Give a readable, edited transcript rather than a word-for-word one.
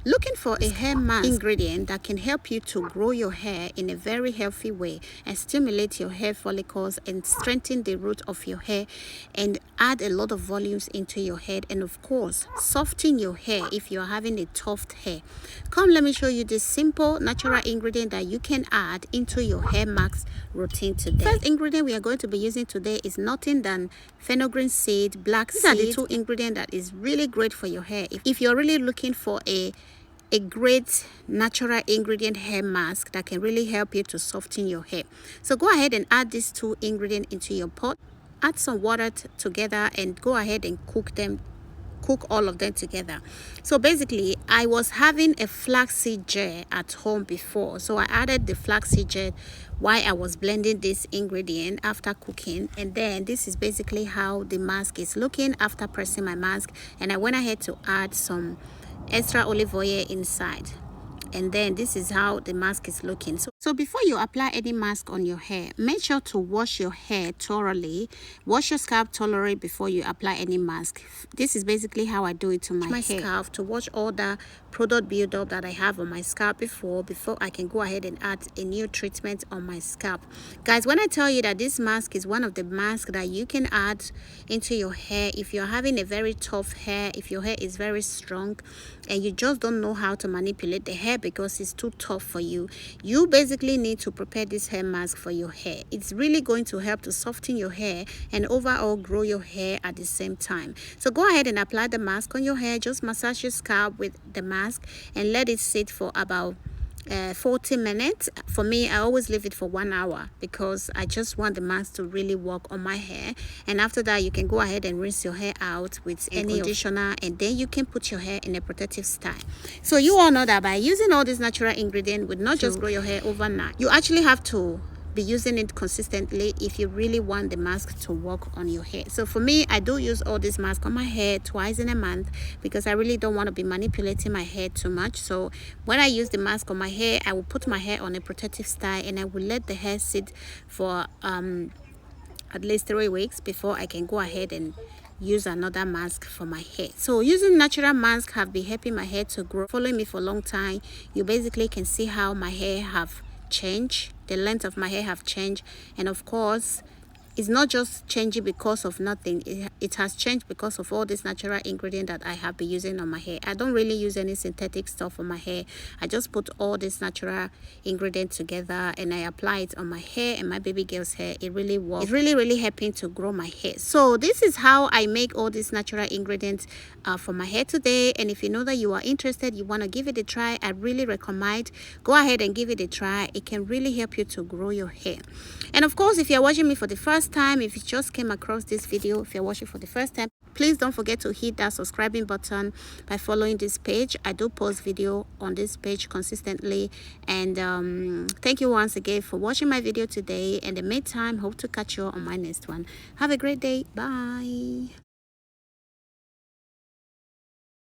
Looking for a hair mask ingredient that can help you to grow your hair in a very healthy way and stimulate your hair follicles and strengthen the root of your hair and add a lot of volumes into your head, and of course soften your hair if you're having a tough hair. Come, let me show you this simple natural ingredient that you can add into your hair mask routine today. First ingredient we are going to be using today is nothing than fenugreek seed, black seed. These are the two ingredients that is really great for your hair. If you're really looking for a great natural ingredient hair mask that can really help you to soften your hair, so go ahead and add these two ingredients into your pot. Add some water together and go ahead and cook all of them together. So basically, I was having a flaxseed gel at home before, so I added the flaxseed gel while I was blending this ingredient after cooking, and then this is basically how the mask is looking after pressing my mask. And I went ahead to add some extra olive oil inside, and then this is how the mask is looking. So before you apply any mask on your hair, make sure to wash your hair thoroughly, wash your scalp thoroughly before you apply any mask. This is basically how I do it to my hair, scalp, to wash all the product buildup that I have on my scalp before I can go ahead and add a new treatment on my scalp. Guys, when I tell you that this mask is one of the masks that you can add into your hair if you're having a very tough hair, if your hair is very strong and you just don't know how to manipulate the hair because it's too tough for you, you basically need to prepare this hair mask for your hair. It's really going to help to soften your hair and overall grow your hair at the same time. So go ahead and apply the mask on your hair. Just massage your scalp with the mask and let it sit for about 40 minutes. For me, I always leave it for 1 hour because I just want the mask to really work on my hair. And after that, you can go ahead and rinse your hair out with any conditioner, and then you can put your hair in a protective style. So you all know that by using all these natural ingredients would not just grow your hair overnight. You actually have to be using it consistently if you really want the mask to work on your hair. So for me, I do use all this mask on my hair twice in a month because I really don't want to be manipulating my hair too much. So when I use the mask on my hair, I will put my hair on a protective style and I will let the hair sit for at least 3 weeks before I can go ahead and use another mask for my hair. So using natural mask have been helping my hair to grow. Following me for a long time, you basically can see how my hair have changed. The length of my hair have changed, and of course it's not just changing because of nothing. It has changed because of all this natural ingredient that I have been using on my hair. I don't really use any synthetic stuff on my hair. I just put all this natural ingredient together and I apply it on my hair and my baby girl's hair. It really works. It's really helping to grow my hair. So this is how I make all these natural ingredients for my hair today. And if you know that you are interested, you want to give it a try, I really recommend go ahead and give it a try. It can really help you to grow your hair. And of course, if you're watching me for the first time, if you just came across this video, if you're watching for the first time, please don't forget to hit that subscribing button by following this page. I do post video on this page consistently. And thank you once again for watching my video today. And in the meantime, hope to catch you on my next one. Have a great day. Bye.